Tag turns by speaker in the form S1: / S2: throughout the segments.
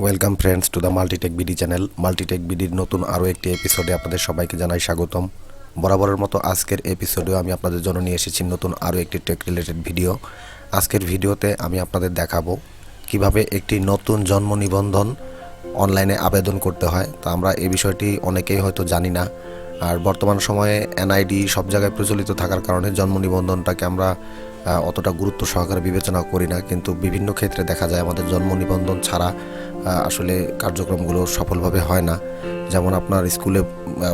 S1: Welcome friends to the multitechbd channel. multitechbdর নতুন আরও একটি এপিসোডে আপনাদের সবাইকে জানাই স্বাগতম। বরাবরের মতো আজকের এপিসোডেও আমি আপনাদের জন্য নিয়ে এসেছি নতুন আরও একটি টেক রিলেটেড ভিডিও। আজকের ভিডিওতে আমি আপনাদের দেখাবো কিভাবে একটি নতুন জন্ম নিবন্ধন অনলাইনে আবেদন করতে হয়। তো আমরা এই বিষয়টি অনেকেই হয়তো জানি না। আর বর্তমান সময়ে এনআইডি সব জায়গায় প্রচলিত থাকার কারণে জন্ম নিবন্ধনটাকে আমরা অতটা গুরুত্ব সহকারে বিবেচনা করি না, কিন্তু বিভিন্ন ক্ষেত্রে দেখা যায় আমাদের জন্ম নিবন্ধন ছাড়া আসলে কার্যক্রমগুলো সফলভাবে হয় না। যেমন আপনার স্কুলে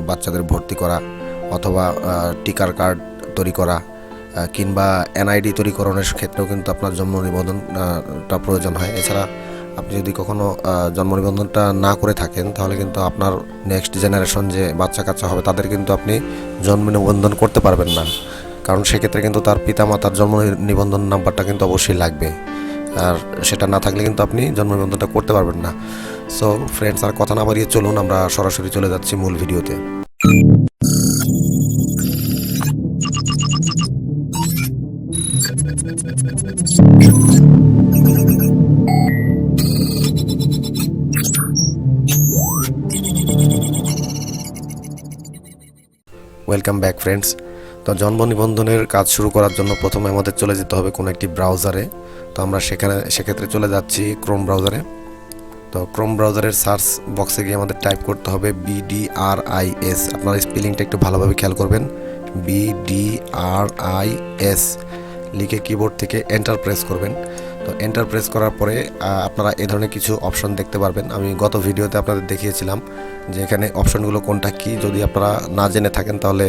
S1: বাচ্চাদের ভর্তি করা, অথবা টিকার কার্ড তৈরি করা, কিংবা এনআইডি তৈরিকরণের ক্ষেত্রেও কিন্তু আপনার জন্ম নিবন্ধনটা প্রয়োজন হয়। এছাড়া আপনি যদি কখনো জন্ম নিবন্ধনটা না করে থাকেন, তাহলে কিন্তু আপনার নেক্সট জেনারেশন যে বাচ্চা কাচ্চা হবে তাদের কিন্তু আপনি জন্ম নিবন্ধন করতে পারবেন না, কারণ সেক্ষেত্রে কিন্তু তার পিতামাতার জন্ম নিবন্ধন নাম্বারটা কিন্তু অবশ্যই লাগবে, আর সেটা না থাকলে কিন্তু আপনি জন্ম নিবন্ধনটা করতে পারবেন না। সো ফ্রেন্ডস, আর কথা না বাড়িয়ে চলুন আমরা সরাসরি চলে যাচ্ছি মূল ভিডিওতে। Welcome back friends. তো জন্ম নিবন্ধনের কাজ শুরু করার জন্য প্রথমে আমাদের চলে যেতে হবে কোনো একটি ব্রাউজারে। তো আমরা সেক্ষেত্রে চলে যাচ্ছি ক্রোম ব্রাউজারে। তো ক্রোম ব্রাউজারের সার্চ বক্সে গিয়ে আমাদের টাইপ করতে হবে BDRIS। আপনার স্পেলিংটা একটু ভালোভাবে খেয়াল করবেন। BDRIS লিখে কিবোর্ড থেকে এন্টার প্রেস করবেন। তো এন্টার প্রেস করার পরে আপনারা এই ধরনের কিছু অপশন দেখতে পারবেন। আমি গত ভিডিওতে আপনাদের দেখিয়েছিলাম যে এখানে অপশনগুলো কোনটা কি। যদি আপনারা না জেনে থাকেন তাহলে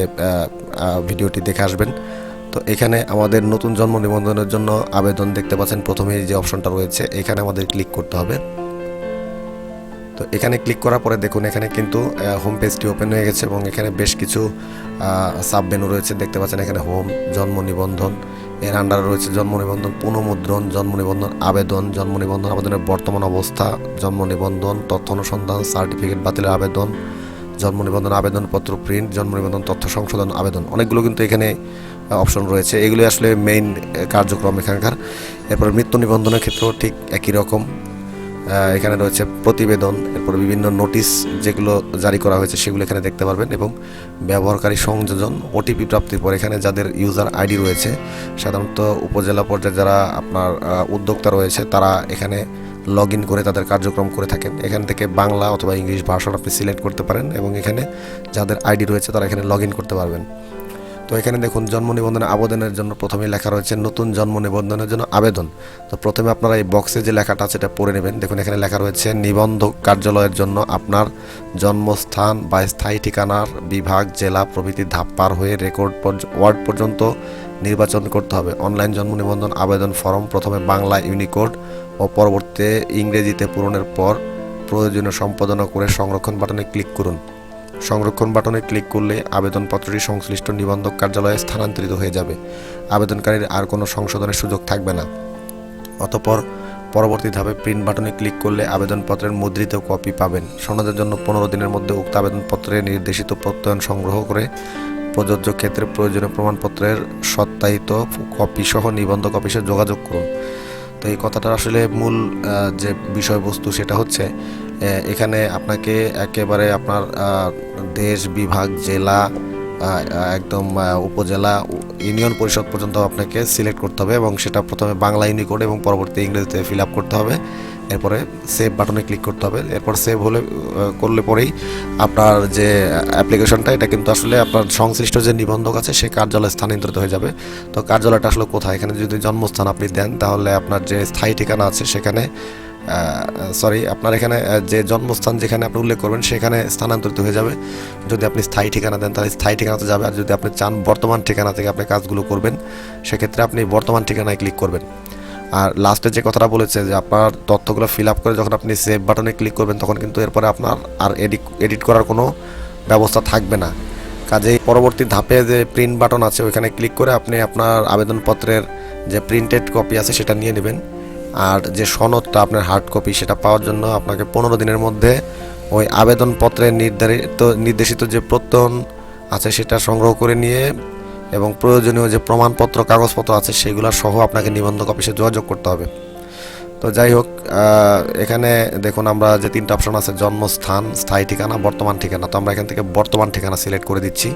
S1: ভিডিওটি দেখে আসবেন। তো এখানে আমাদের নতুন জন্ম নিবন্ধনের জন্য আবেদন দেখতে পাচ্ছেন, প্রথমেই যে অপশনটা রয়েছে এখানে আমাদের ক্লিক করতে হবে। তো এখানে ক্লিক করার পরে দেখুন এখানে কিন্তু হোম পেজটি ওপেন হয়ে গেছে এবং এখানে বেশ কিছু সাব মেনু রয়েছে দেখতে পাচ্ছেন। এখানে হোম, জন্ম নিবন্ধন, এর আন্ডারে রয়েছে জন্ম নিবন্ধন পুনঃমুদ্রণ, জন্ম নিবন্ধন আবেদন, জন্ম নিবন্ধন আবেদনের বর্তমান অবস্থা, জন্ম নিবন্ধন তথ্য অনুসন্ধান, সার্টিফিকেট বাতিলের আবেদন, জন্ম নিবন্ধন আবেদনপত্র প্রিন্ট, জন্ম নিবন্ধন তথ্য সংশোধন আবেদন। অনেকগুলো কিন্তু এখানে অপশন রয়েছে, এগুলি আসলে মেইন কার্যক্রম এখানকার। এরপর মৃত্যু নিবন্ধনের ক্ষেত্রেও ঠিক একই রকম। এখানে রয়েছে প্রতিবেদন, এরপর বিভিন্ন নোটিশ যেগুলো জারি করা হয়েছে সেগুলো এখানে দেখতে পারবেন, এবং ব্যবহারকারী সংযোজন, ওটিপি প্রাপ্তির পর এখানে যাদের ইউজার আইডি রয়েছে, সাধারণত উপজেলা পর্যায়ে যারা আপনার উদ্যোক্তা রয়েছে তারা এখানে লগ ইন করে তাদের কার্যক্রম করে থাকেন। এখান থেকে বাংলা অথবা ইংলিশ ভার্সন আপনি সিলেক্ট করতে পারেন, এবং এখানে যাদের আইডি রয়েছে তারা এখানে লগ ইন করতে পারবেন। তো এখানে দেখুন জন্ম নিবন্ধনের আবেদনের জন্য প্রথমে লেখা রয়েছে নতুন জন্ম নিবন্ধনের জন্য আবেদন। তো প্রথমে আপনারা এই বক্সে যে লেখাটা আছে এটা পড়ে নেবেন। দেখুন এখানে লেখা রয়েছে নিবন্ধক কার্যালয়ের জন্য আপনার জন্মস্থান বা স্থায়ী ঠিকানার বিভাগ, জেলা প্রভৃতি ধাপ পার হয়ে রেকর্ড ওয়ার্ড পর্যন্ত নির্বাচন করতে হবে। অনলাইন জন্ম নিবন্ধন আবেদন ফর্ম প্রথমে বাংলা ইউনিকোড ও পরবর্তীতে ইংরেজিতে পূরণের পর প্রয়োজনীয় সম্পাদনা করে সংরক্ষণ বাটনে ক্লিক করুন। সংরক্ষণ বাটনে ক্লিক করলে আবেদনপত্রটি সংশ্লিষ্ট নিবন্ধক কার্যালয়ে স্থানান্তরিত হয়ে যাবে। আবেদনকারীর আর কোনো সংশোধনের সুযোগ থাকবে না। অতঃপর পরবর্তী ধাপে প্রিন্ট বাটনে ক্লিক করলে আবেদনপত্রের মুদ্রিত কপি পাবেন। সনদের জন্য 15 দিনের মধ্যে উক্ত আবেদনপত্রে নির্দেশিত প্রত্যয়ন সংগ্রহ করে প্রযোজ্য ক্ষেত্রে প্রয়োজনীয় প্রমাণপত্রের সত্যায়িত কপি সহ নিবন্ধক অফিসে যোগাযোগ করুন। তো এই কথাটা আসলে মূল যে বিষয়বস্তু সেটা হচ্ছে এখানে আপনাকে একেবারে আপনার দেশ, বিভাগ, জেলা, একদম উপজেলা, ইউনিয়ন পরিষদ পর্যন্ত আপনাকে সিলেক্ট করতে হবে, এবং সেটা প্রথমে বাংলা ইউনিকোড এবং পরবর্তী ইংরেজিতে ফিল আপ করতে হবে। এরপরে সেভ বাটনে ক্লিক করতে হবে। এরপর সেভ করলে পরেই আপনার যে অ্যাপ্লিকেশনটা এটা কিন্তু আসলে আপনার সংশ্লিষ্ট যে নিবন্ধক আছে সে কার্যালয়ে স্থানান্তরিত হয়ে যাবে। তো কার্যালয়টা আসলে কোথায়, এখানে যদি জন্মস্থান আপনি দেন তাহলে আপনার যে স্থায়ী ঠিকানা আছে সেখানে আপনার এখানে যে জন্মস্থান যেখানে আপনি উল্লেখ করবেন সেখানে স্থানান্তরিত হয়ে যাবে। যদি আপনি স্থায়ী ঠিকানা দেন তাহলে স্থায়ী ঠিকানাতে যাবে, আর যদি আপনি চান বর্তমান ঠিকানা থেকে আপনি কাজগুলো করবেন সেক্ষেত্রে আপনি বর্তমান ঠিকানায় ক্লিক করবেন। আর লাস্টে যে কথাটা বলেছে যে আপনার তথ্যগুলো ফিল আপ করে যখন আপনি সেভ বাটনে ক্লিক করবেন তখন কিন্তু এরপরে আপনার আর এডিট করার কোনো ব্যবস্থা থাকবে না। কাজেই পরবর্তী ধাপে যে প্রিন্ট বাটন আছে ওইখানে ক্লিক করে আপনি আপনার আবেদনপত্রের যে প্রিন্টেড কপি আছে সেটা নিয়ে নেবেন। আর যে সনদটা আপনার হার্ড কপি সেটা পাওয়ার জন্য আপনাকে 15 দিনের মধ্যে ওই আবেদনপত্রের নির্দেশিত যে প্রত্যয়ন আছে সেটা সংগ্রহ করে নিয়ে এবং প্রয়োজনীয় যে প্রমাণপত্র কাগজপত্র আছে সেগুলো সহ আপনাকে নিবন্ধক অফিসে যোগাযোগ করতে হবে। তো যাই হোক, এখানে দেখুন আমরা যে 3টা অপশন আছে, জন্মস্থান, স্থায়ী ঠিকানা, বর্তমান ঠিকানা। তো আমরা এখান থেকে বর্তমান ঠিকানা সিলেক্ট করে দিচ্ছি।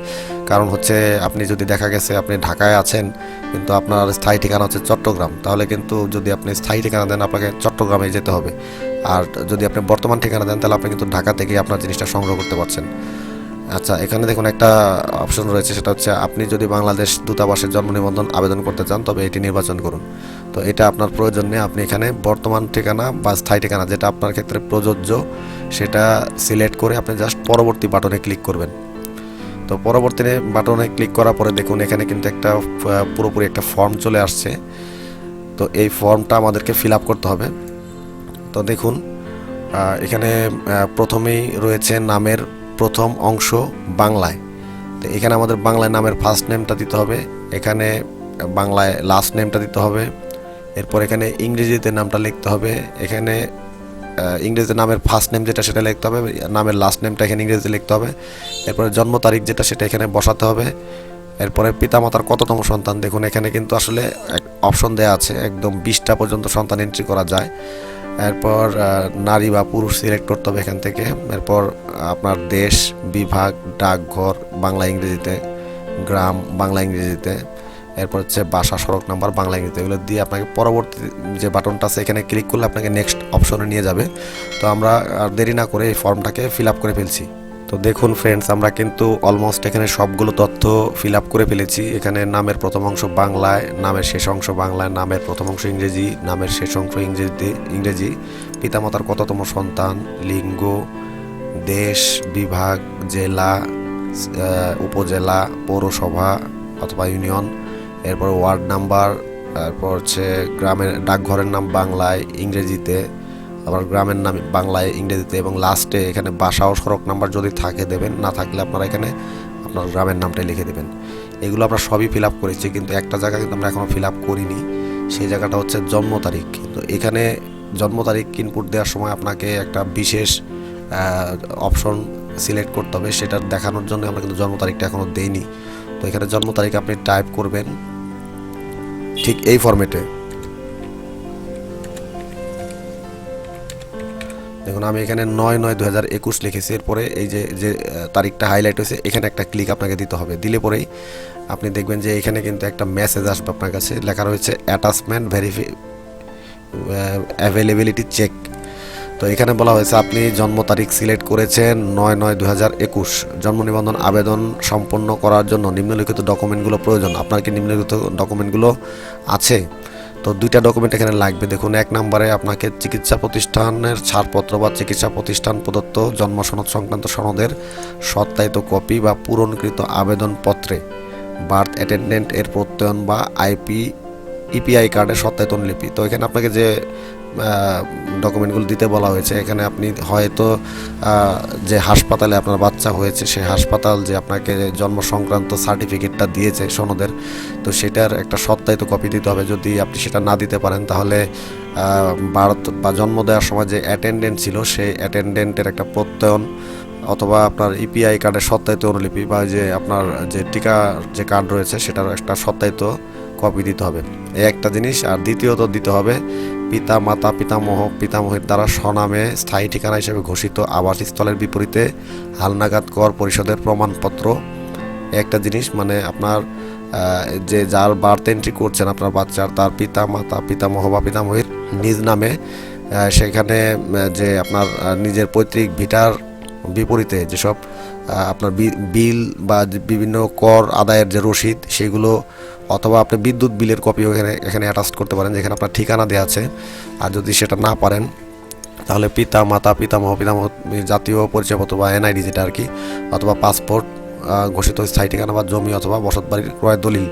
S1: কারণ হচ্ছে আপনি যদি দেখা গেছে আপনি ঢাকায় আছেন কিন্তু আপনার স্থায়ী ঠিকানা হচ্ছে চট্টগ্রাম, তাহলে কিন্তু যদি আপনি স্থায়ী ঠিকানা দেন আপনাকে চট্টগ্রামে যেতে হবে। আর যদি আপনি বর্তমান ঠিকানা দেন তাহলে আপনি কিন্তু ঢাকা থেকে আপনার জিনিসটা সংগ্রহ করতে পারছেন। আচ্ছা, এখানে দেখুন একটা অপশন রয়েছে, সেটা হচ্ছে আপনি যদি বাংলাদেশ দূতাবাসের জন্ম নিবন্ধন আবেদন করতে চান তবে এটি নির্বাচন করুন। তো এটা আপনার প্রয়োজন নেই, আপনি এখানে বর্তমান ঠিকানা বা স্থায়ী ঠিকানা যেটা আপনার ক্ষেত্রে প্রযোজ্য সেটা সিলেক্ট করে আপনি জাস্ট পরবর্তী বাটনে ক্লিক করবেন। তো পরবর্তী বাটনে ক্লিক করার পরে দেখুন এখানে কিন্তু একটা পুরোপুরি একটা ফর্ম চলে আসছে। তো এই ফর্মটা আমাদেরকে ফিল আপ করতে হবে। তো দেখুন এখানে প্রথমেই রয়েছে নামের প্রথম অংশ বাংলায়। তো এখানে আমাদের বাংলায় নামের ফার্স্ট নেমটা দিতে হবে, এখানে বাংলায় লাস্ট নেমটা দিতে হবে, এরপর এখানে ইংরেজিতে নামটা লিখতে হবে, এখানে ইংরেজিতে নামের ফার্স্ট নেম যেটা সেটা লিখতে হবে, নামের লাস্ট নেমটা এখানে ইংরেজিতে লিখতে হবে, এরপরে জন্ম তারিখ যেটা সেটা এখানে বসাতে হবে, এরপরে পিতামাতার কততম সন্তান। দেখুন এখানে কিন্তু আসলে অপশন দেওয়া আছে, একদম 20টা পর্যন্ত সন্তান এন্ট্রি করা যায়। এরপর নারী বা পুরুষ সিলেক্ট করতে হবে এখান থেকে। এরপর আপনার দেশ, বিভাগ, ডাকঘর বাংলা ইংরেজিতে, গ্রাম বাংলা ইংরেজিতে, এরপর হচ্ছে বাসা, সড়ক নাম্বার বাংলা ইংরেজিতে। এগুলো দিয়ে আপনাকে পরবর্তী যে বাটনটা আছে এখানে ক্লিক করলে আপনাকে নেক্সট অপশনে নিয়ে যাবে। তো আমরা আর দেরি না করে এই ফর্মটাকে ফিল আপ করে ফেলছি। তো দেখুন ফ্রেন্ডস, আমরা কিন্তু অলমোস্ট এখানে সবগুলো তথ্য ফিল আপ করে ফেলেছি। এখানে নামের প্রথম অংশ বাংলায়, নামের শেষ অংশ বাংলায়, নামের প্রথম অংশ ইংরেজি, নামের শেষ অংশ ইংরেজি, পিতামাতার কততম সন্তান, লিঙ্গ, দেশ, বিভাগ, জেলা, উপজেলা, পৌরসভা অথবা ইউনিয়ন, এরপর ওয়ার্ড নাম্বার, তারপর হচ্ছে গ্রামের ডাকঘরের নাম বাংলায় ইংরেজিতে, আবার গ্রামের নাম বাংলায় ইংরেজিতে, এবং লাস্টে এখানে বাসা ও সড়ক নাম্বার যদি থাকে দেবেন, না থাকলে আপনারা এখানে আপনার গ্রামের নামটাই লিখে দেবেন। এগুলো আমরা সবই ফিল আপ করেছি, কিন্তু একটা জায়গা কিন্তু আমরা এখনও ফিল আপ করিনি, সেই জায়গাটা হচ্ছে জন্ম তারিখ। তো এখানে জন্ম তারিখ ইনপুট দেওয়ার সময় আপনাকে একটা বিশেষ অপশন সিলেক্ট করতে হবে, সেটা দেখানোর জন্য আমরা কিন্তু জন্ম তারিখটা এখনও দেইনি। তো এখানে জন্ম তারিখ আপনি টাইপ করবেন ঠিক এই ফরম্যাটে। দেখুন আমি এখানে 9/9/2021 লিখেছি, এরপরে এই যে তারিখটা হাইলাইট হয়েছে এখানে একটা ক্লিক আপনাকে দিতে হবে। দিলে পরেই আপনি দেখবেন যে এখানে কিন্তু একটা মেসেজ আসবে আপনার কাছে, লেখা রয়েছে অ্যাটাচমেন্ট অ্যাভেলেবিলিটি চেক। তো এখানে বলা হয়েছে আপনি জন্ম তারিখ সিলেক্ট করেছেন 9/9/2021। জন্ম নিবন্ধন আবেদন সম্পন্ন করার জন্য নিম্নলিখিত ডকুমেন্টগুলো প্রয়োজন। আপনার কি নিম্নলিখিত ডকুমেন্টগুলো আছে? তো 2টা ডকুমেন্ট এখানে লাগবে। দেখুন 1 নম্বরে আপনাকে চিকিৎসা প্রতিষ্ঠানের ছাড়পত্র বা চিকিৎসা প্রতিষ্ঠান প্রদত্ত জন্ম সনদ সংক্রান্ত সনদের সত্যায়িত কপি বা পূরণকৃত আবেদনপত্রে বার্থ অ্যাটেন্ডেন্ট এর প্রত্যয়ন বা ইপিআই কার্ডের সত্যায়িত লিপি। তো এখানে আপনাকে যে ডকুমেন্টগুলো দিতে বলা হয়েছে, এখানে আপনি হয়তো যে হাসপাতালে আপনার বাচ্চা হয়েছে সেই হাসপাতাল যে আপনাকে জন্ম সংক্রান্ত সার্টিফিকেটটা দিয়েছে সনদের, তো সেটার একটা সত্যায়িত কপি দিতে হবে। যদি আপনি সেটা না দিতে পারেন তাহলে বার্থ বা জন্ম দেওয়ার সময় যে অ্যাটেন্ডেন্ট ছিল সেই অ্যাটেন্ডেন্টের একটা প্রত্যয়ন অথবা আপনার ইপিআই কার্ডের সত্যায়িত অনুলিপি বা যে আপনার যে টিকা যে কার্ড রয়েছে সেটার একটা সত্যায়িত কপি দিতে হবে, এই একটা জিনিস। আর দ্বিতীয়ত দিতে হবে পিতা মাতা পিতামহের দ্বারা স্বনামে স্থায়ী ঠিকানা হিসেবে ঘোষিত আবাসস্থলের বিপরীতে হালনাগাদ কর পরিশোধের প্রমাণপত্র, একটা জিনিস। মানে আপনার যে যার বার্থ এন্ট্রি করছেন আপনার বাচ্চার, তার পিতা মাতা পিতামহ বা পিতামহের নিজ নামে সেখানে যে আপনার নিজের পৈতৃক ভিটার বিপরীতে যেসব আপনার বিল বা বিভিন্ন কর আদায়ের যে রসিদ সেগুলো, অথবা আপনি বিদ্যুৎ বিলের কপিও এখানে অ্যাটাচ করতে পারেন যেখানে আপনার ঠিকানা দেওয়া আছে। আর যদি সেটা না পারেন তাহলে পিতা মাতা পিতামহ জাতীয় পরিচয়পত্র বা এনআইডি যেটা আর কি, অথবা পাসপোর্ট, ঘোষিত স্থায়ী ঠিকানা বা জমি অথবা বসত বাড়ির ক্রয় দলিল।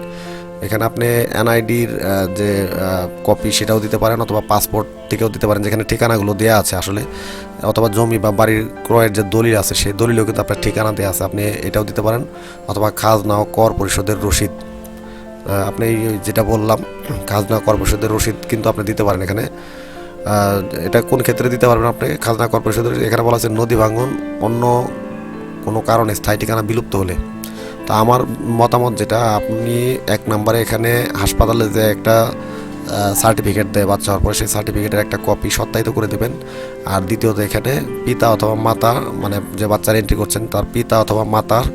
S1: এখানে আপনি এনআইডির যে কপি সেটাও দিতে পারেন, অথবা পাসপোর্ট থেকেও দিতে পারেন যেখানে ঠিকানাগুলো দেওয়া আছে আসলে, অথবা জমি বা বাড়ির ক্রয়ের যে দলিল আছে সেই দলিলও কিন্তু আপনার ঠিকানা দেওয়া আছে, আপনি এটাও দিতে পারেন। অথবা খাজনা ও কর পরিশোধের রসিদ, আপনি যেটা বললাম খাজনা কর পরিশোধের রসিদ কিন্তু আপনি দিতে পারেন এখানে। এটা কোন ক্ষেত্রে দিতে পারবেন আপনি খাজনা কর পরিশোধের? এখানে বলা আছে নদী ভাঙন, অন্য কোনো কারণে স্থায়ী ঠিকানা বিলুপ্ত হলে। তো আমার মতামত যেটা, আপনি 1 নম্বরে এখানে হাসপাতালে যে একটা সার্টিফিকেট দেয় বাচ্চা হওয়ার পরে, সেই সার্টিফিকেটের একটা কপি সত্যায়িত করে দেবেন। আর দ্বিতীয়ত এখানে পিতা অথবা মাতা, মানে যে বাচ্চার এন্ট্রি করছেন তার পিতা অথবা মাতার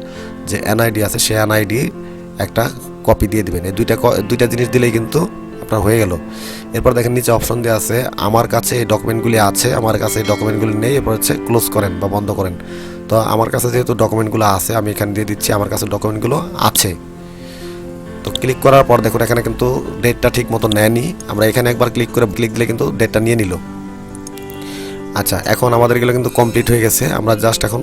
S1: যে এনআইডি আছে সেই এনআইডি একটা কপি দিয়ে দিবেন। এই দুইটা জিনিস দিলেই কিন্তু আপনার হয়ে গেল। এরপর দেখেন নিচে অপশন দেওয়া আছে আমার কাছে এই ডকুমেন্টগুলি আছে, আমার কাছে এই ডকুমেন্টগুলি নেই, এরপর হচ্ছে ক্লোজ করেন বা বন্ধ করেন। তো আমার কাছে যেহেতু ডকুমেন্টগুলো আছে আমি এখানে দিয়ে দিচ্ছি আমার কাছে ডকুমেন্টগুলো আছে। তো ক্লিক করার পর দেখুন এখানে কিন্তু ডেটটা ঠিক মতো নেয়নি, আমরা এখানে একবার ক্লিক দিলে কিন্তু ডেটটা নিয়ে নিল। আচ্ছা, এখন আমাদের এগুলো কিন্তু কমপ্লিট হয়ে গেছে। আমরা জাস্ট এখন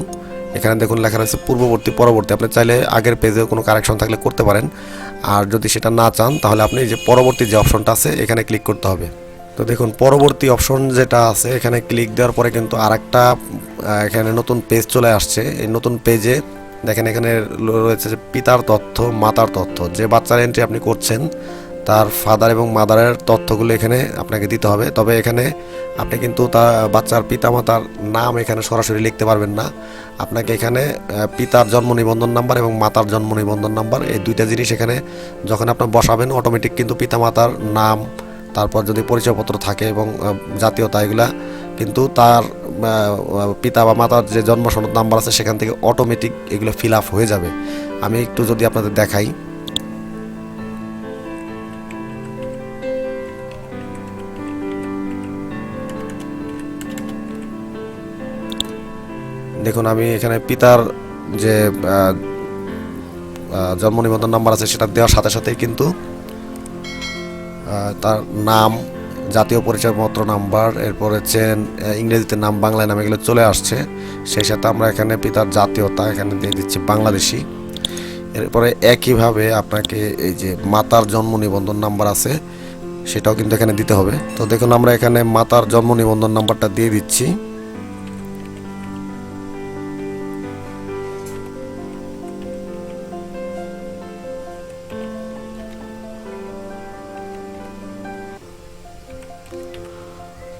S1: এখানে দেখুন লেখা রয়েছে পূর্ববর্তী পরবর্তী, আপনি চাইলে আগের পেজে কোনো কারেকশন থাকলে করতে পারেন, আর যদি সেটা না চান তাহলে আপনি যে পরবর্তী যে অপশনটা আছে এখানে ক্লিক করতে হবে। তো দেখুন পরবর্তী অপশন যেটা আছে এখানে ক্লিক দেওয়ার পরে কিন্তু আরেকটা এখানে নতুন পেজ চলে আসছে। এই নতুন পেজে দেখেন এখানে রয়েছে যে পিতার তথ্য, মাতার তথ্য, যে বাচ্চার এন্ট্রি আপনি করছেন তার ফাদার এবং মাদারের তথ্যগুলো এখানে আপনাকে দিতে হবে। তবে এখানে আপনি কিন্তু তার বাচ্চার পিতামাতার নাম এখানে সরাসরি লিখতে পারবেন না, আপনাকে এখানে পিতার জন্ম নিবন্ধন নাম্বার এবং মাতার জন্ম নিবন্ধন নাম্বার এই দুইটা জিনিস এখানে যখন আপনি বসাবেন অটোমেটিক কিন্তু পিতামাতার নাম, তারপর যদি পরিচয়পত্র থাকে এবং জাতীয়তা এগুলা কিন্তু তার পিতা বা মাতার যে জন্ম সনদ নাম্বার আছে সেখান থেকে অটোমেটিক এগুলো ফিল আপ হয়ে যাবে। আমি একটু যদি আপনাদের দেখাই, দেখুন আমি এখানে পিতার যে জন্ম নিবন্ধন নাম্বার আছে সেটা দেওয়ার সাথে সাথেই কিন্তু তার নাম, জাতীয় পরিচয়পত্র নাম্বার, এরপর হচ্ছে ইংরেজিতে নাম, বাংলায় নাম এগুলো চলে আসছে। সেই সাথে আমরা এখানে পিতার জাতীয়তা এখানে দিয়ে দিচ্ছি বাংলাদেশি। এরপরে একইভাবে আপনাকে এই যে মাতার জন্ম নিবন্ধন নাম্বার আছে সেটাও কিন্তু এখানে দিতে হবে। তো দেখুন আমরা এখানে মাতার জন্ম নিবন্ধন নাম্বারটা দিয়ে দিচ্ছি।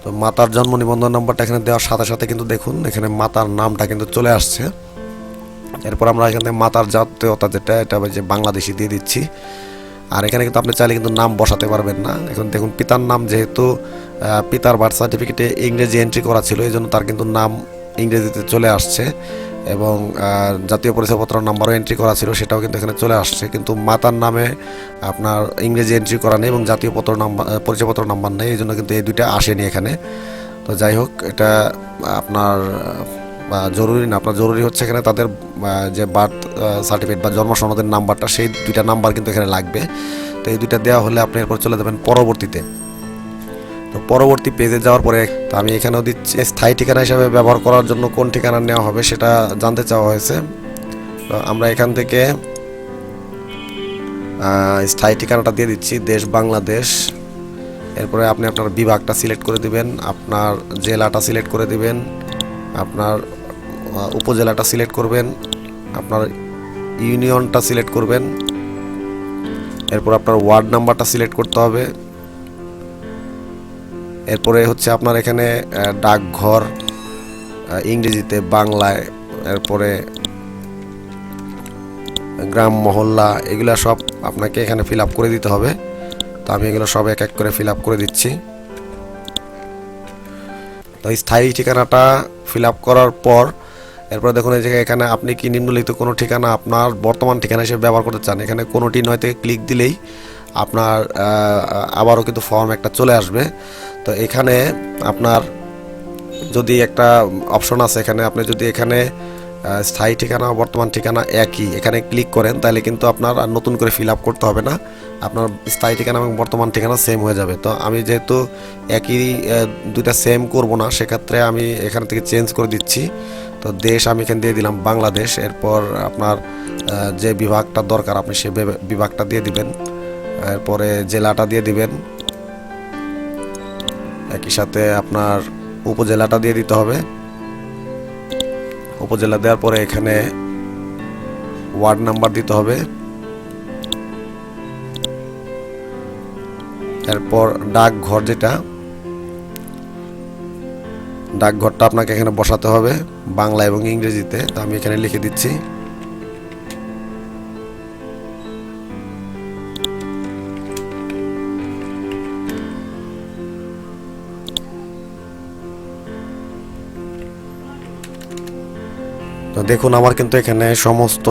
S1: তো মাতার জন্ম নিবন্ধন নাম্বারটা এখানে দেওয়ার সাথে সাথে কিন্তু দেখুন এখানে মাতার নামটা কিন্তু চলে আসছে। এরপর আমরা এখানে মাতার জাতীয়তা যেটা এটা যে বাংলাদেশি দিয়ে দিচ্ছি। আর এখানে কিন্তু আপনি চাইলে কিন্তু নাম বসাতে পারবেন না। এখন দেখুন পিতার নাম যেহেতু পিতার বার্থ সার্টিফিকেটে ইংরেজি এন্ট্রি করা ছিল এই জন্য তার কিন্তু নাম ইংরেজিতে চলে আসছে, এবং জাতীয় পরিচয়পত্র নাম্বারও এন্ট্রি করা ছিল সেটাও কিন্তু এখানে চলে আসছে। কিন্তু মাতার নামে আপনার ইংরেজি এন্ট্রি করা নেই এবং জাতীয় পরিচয়পত্র নাম্বার নেই, এই জন্য কিন্তু এই দুইটা আসেনি এখানে। তো যাই হোক, এটা আপনার জরুরি না, আপনার জরুরি হচ্ছে এখানে তাদের যে বার্থ সার্টিফিকেট বা জন্ম সনদের নাম্বারটা, সেই দুইটা নাম্বার কিন্তু এখানে লাগবে। তো এই দুইটা দেওয়া হলে আপনি এরপর চলে যাবেন পরবর্তীতে। তো পরবর্তী পেজে যাওয়ার পরে তো আমি এখানেও দিচ্ছি স্থায়ী ঠিকানা হিসাবে ব্যবহার করার জন্য কোন ঠিকানা নেওয়া হবে সেটা জানতে চাওয়া হয়েছে। তো আমরা এখান থেকে স্থায়ী ঠিকানাটা দিয়ে দিচ্ছি দেশ বাংলাদেশ। এরপরে আপনি আপনার বিভাগটা সিলেক্ট করে দিবেন, আপনার জেলাটা সিলেক্ট করে দিবেন, আপনার উপজেলাটা সিলেক্ট করবেন, আপনার ইউনিয়নটা সিলেক্ট করবেন, এরপর আপনার ওয়ার্ড নাম্বারটা সিলেক্ট করতে হবে। এরপরে হচ্ছে আপনার এখানে ডাকঘর ইংরেজিতে, বাংলায়, এরপরে গ্রাম মহল্লা এগুলা সব আপনাকে এখানে ফিল আপ করে দিতে হবে। তো আমি এগুলো সব এক এক করে ফিল আপ করে দিচ্ছি। তো স্থায়ী ঠিকানাটা ফিল আপ করার পর এরপর দেখুন এই জায়গায় এখানে আপনি কি নিম্নলিখিত কোনো ঠিকানা আপনার বর্তমান ঠিকানা হিসেবে ব্যবহার করতে চান, এখানে কোনোটি নয় থেকে ক্লিক দিলেই আপনার আবারও কিন্তু ফর্ম একটা চলে আসবে। তো এখানে আপনার যদি একটা অপশন আছে, এখানে আপনি যদি এখানে স্থায়ী ঠিকানা বর্তমান ঠিকানা একই এখানে ক্লিক করেন তাহলে কিন্তু আপনার আর নতুন করে ফিল আপ করতে হবে না, আপনার স্থায়ী ঠিকানা এবং বর্তমান ঠিকানা সেম হয়ে যাবে। তো আমি যেহেতু একই দুইটা সেম করব না, সেক্ষেত্রে আমি এখান থেকে চেঞ্জ করে দিচ্ছি। তো দেশ আমি এখানে দিয়ে দিলাম বাংলাদেশ। এরপর আপনার যে বিভাগটা দরকার আপনি সে বিভাগটা দিয়ে দিবেন, এরপরে জেলাটা দিয়ে দিবেন, একই সাথে আপনার উপজেলাটা দিয়ে দিতে হবে। উপজেলা দেওয়ার পরে এখানে ওয়ার্ড নাম্বার দিতে হবে, এরপর ডাকঘর যেটা ডাকঘরটা আপনাকে এখানে বসাতে হবে বাংলা এবং ইংরেজিতে। তো আমি এখানে লিখে দিচ্ছি। তো দেখুন আমার কিন্তু এখানে সমস্ত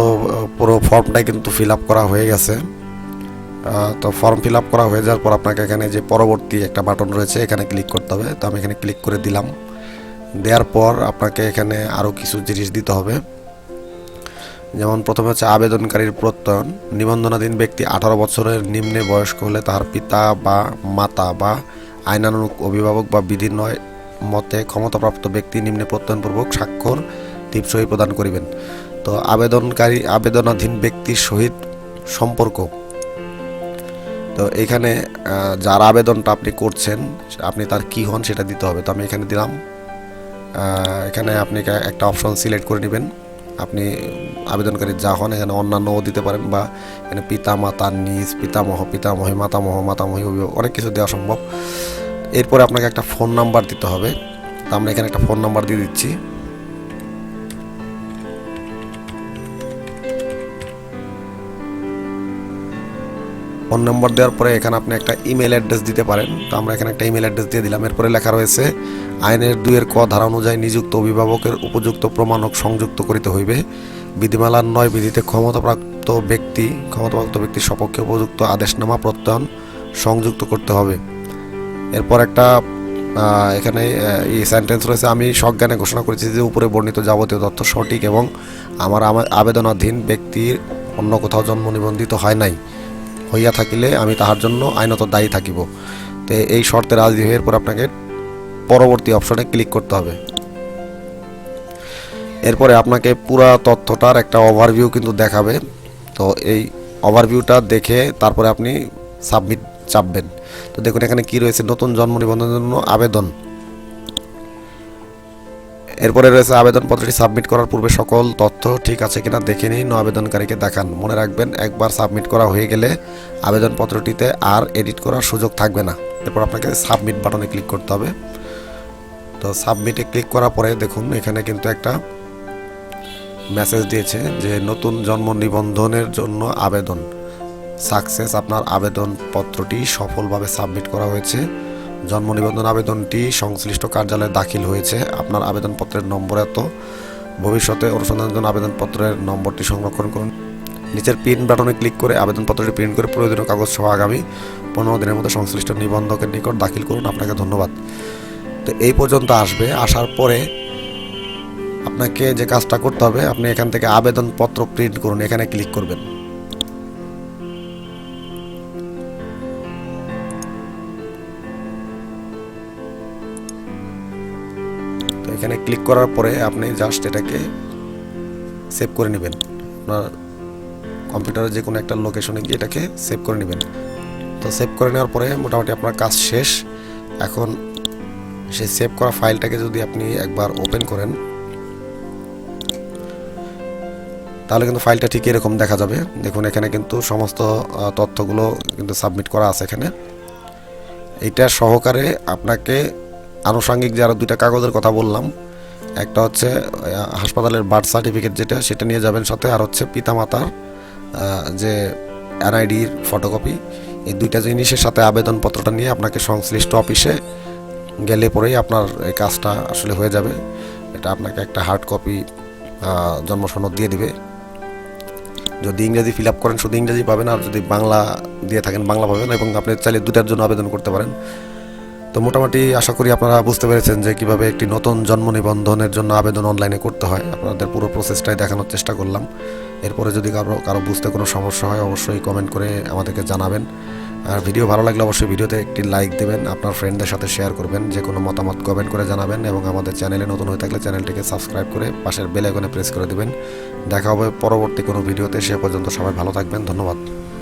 S1: পুরো ফর্মটাই কিন্তু ফিল আপ করা হয়ে গেছে। তো ফর্ম ফিল আপ করা হয়ে যাওয়ার পর আপনাকে এখানে যে পরবর্তী একটা বাটন রয়েছে এখানে ক্লিক করতে হবে। তো আমি এখানে ক্লিক করে দিলাম। দেওয়ার পর আপনাকে এখানে আরও কিছু জিনিস দিতে হবে। যেমন প্রথমে হচ্ছে আবেদনকারীর প্রত্যয়ন। নিবন্ধনাধীন ব্যক্তি 18 বছরের নিম্নে বয়স্ক হলে তার পিতা বা মাতা বা আইনানুগ অভিভাবক বা বিধি নয় মতে ক্ষমতাপ্রাপ্ত ব্যক্তি নিম্নে প্রত্যয়নপূর্বক স্বাক্ষর টিপসই প্রদান করিবেন। তো আবেদনাধীন ব্যক্তির সহিত সম্পর্ক, তো এখানে যার আবেদনটা আপনি করছেন আপনি তার কি হন সেটা দিতে হবে। তো আমি এখানে দিলাম। এখানে আপনি একটা অপশন সিলেক্ট করে নেবেন। আপনি আবেদনকারী যা হন, এখানে অন্যান্যও দিতে পারেন বা এখানে পিতা মাতা নিজ পিতামহ পিতামহী মাতামহ মাতামহী অভিভাবক অনেক কিছু দেওয়া সম্ভব। এরপরে আপনাকে একটা ফোন নাম্বার দিতে হবে। তো আমরা এখানে একটা ফোন নাম্বার দিয়ে দিচ্ছি। ফোন নম্বর দেওয়ার পরে এখানে আপনি একটা ইমেল অ্যাড্রেস দিতে পারেন। তো আমরা এখানে একটা ইমেল অ্যাড্রেস দিয়ে দিলাম। এরপরে লেখা রয়েছে আইনের 2 ক ধারা অনুযায়ী নিযুক্ত অভিভাবকের উপযুক্ত প্রমাণক সংযুক্ত করিতে হইবে। বিধিমালার 9 বিধিতে ক্ষমতাপ্রাপ্ত ব্যক্তির সপক্ষে উপযুক্ত আদেশনামা প্রত্যয়ন সংযুক্ত করতে হবে। এরপর একটা এখানে এই সেন্টেন্স রয়েছে, আমি সজ্ঞানে ঘোষণা করেছি যে উপরে বর্ণিত যাবতীয় তথ্য সঠিক এবং আমার আবেদনাধীন ব্যক্তির অন্য কোথাও জন্ম নিবন্ধিত হইয়া থাকিলে আমি তাহার জন্য আইনত দায়ী থাকিব। তো এই শর্তে রাজি হয়ে এরপর আপনাকে পরবর্তী অপশনে ক্লিক করতে হবে। এরপরে আপনাকে পুরো তথ্যটার একটা ওভারভিউ কিন্তু দেখাবে। তো এই ওভারভিউটা দেখে তারপরে আপনি সাবমিট চাপবেন। তো দেখুন এখানে কি রয়েছে, নতুন জন্ম নিবন্ধনের জন্য আবেদন। এরপরে রয়েছে আবেদনপত্রটি সাবমিট করার পূর্বে সকল তথ্য ঠিক আছে কিনা দেখে নিন ও আবেদনকারীকে দেখান। মনে রাখবেন একবার সাবমিট করা হয়ে গেলে আবেদনপত্রটিতে আর এডিট করার সুযোগ থাকবে না। এরপর আপনাকে সাবমিট বাটনে ক্লিক করতে হবে। তো সাবমিটে ক্লিক করার পরে দেখুন এখানে কিন্তু একটা মেসেজ দিয়েছে যে নতুন জন্ম নিবন্ধনের জন্য আবেদন সাকসেস, আপনার আবেদনপত্রটি সফলভাবে সাবমিট করা হয়েছে। জন্ম নিবন্ধন আবেদনটি সংশ্লিষ্ট কার্যালয়ে দাখিল হয়েছে। আপনার আবেদনপত্রের নম্বর এত। ভবিষ্যতে অনুসন্ধানের জন্য আবেদনপত্রের নম্বরটি সংরক্ষণ করুন। নিচের প্রিন্ট বাটনে ক্লিক করে আবেদনপত্রটি প্রিন্ট করে প্রয়োজনীয় কাগজ সহ আগামী 15 দিনের মধ্যে সংশ্লিষ্ট নিবন্ধকের নিকট দাখিল করুন। আপনাকে ধন্যবাদ। তো এই পর্যন্ত আসবে। আসার পরে আপনাকে যে কাজটা করতে হবে, আপনি এখান থেকে আবেদনপত্র প্রিন্ট করুন, এখানে ক্লিক করবেন। তো এখানে ক্লিক করার পরে আপনি জাস্ট এটাকে সেভ করে নেবেন। আপনার কম্পিউটারের যে কোনো একটা লোকেশনে গিয়ে এটাকে সেভ করে নেবেন। তো সেভ করে নেওয়ার পরে মোটামুটি আপনার কাজ শেষ। এখন সেই সেভ করা ফাইলটাকে যদি আপনি একবার ওপেন করেন তাহলে কিন্তু ফাইলটা ঠিক এরকম দেখা যাবে। দেখুন এখানে কিন্তু সমস্ত তথ্যগুলো কিন্তু সাবমিট করা আছে এখানে। এইটা সহকারে আপনাকে আনুষঙ্গিক যে আরও 2টা কাগজের কথা বললাম, একটা হচ্ছে হাসপাতালের বার্থ সার্টিফিকেট যেটা, সেটা নিয়ে যাবেন সাথে, আর হচ্ছে পিতামাতার যে এনআইডির ফটোকপি। এই 2টা জিনিসের সাথে আবেদনপত্রটা নিয়ে আপনাকে সংশ্লিষ্ট অফিসে গেলে পরেই আপনার এই কাজটা আসলে হয়ে যাবে। এটা আপনাকে একটা হার্ড কপি জন্ম সনদ দিয়ে দিবে। যদি ইংরেজি ফিল আপ করেন শুধু ইংরেজি পাবেন, আর যদি বাংলা দিয়ে থাকেন বাংলা পাবেন, এবং আপনি চাইলে 2টার জন্য আবেদন করতে পারেন। তো মোটামুটি আশা করি আপনারা বুঝতে পেরেছেন যে কীভাবে একটি নতুন জন্ম নিবন্ধনের জন্য আবেদন অনলাইনে করতে হয়। আপনাদের পুরো প্রসেসটাই দেখানোর চেষ্টা করলাম। এরপরে যদি কারো বুঝতে কোনো সমস্যা হয় অবশ্যই কমেন্ট করে আমাদেরকে জানাবেন। আর ভিডিও ভালো লাগলে অবশ্যই ভিডিওতে একটি লাইক দেবেন, আপনার ফ্রেন্ডদের সাথে শেয়ার করবেন, যে কোনো মতামত কমেন্ট করে জানাবেন, এবং আমাদের চ্যানেলে নতুন হয়ে থাকলে চ্যানেলটিকে সাবস্ক্রাইব করে পাশের বেল আইকনে প্রেস করে দেবেন। দেখা হবে পরবর্তী কোনো ভিডিওতে। সে পর্যন্ত সবাই ভালো থাকবেন। ধন্যবাদ।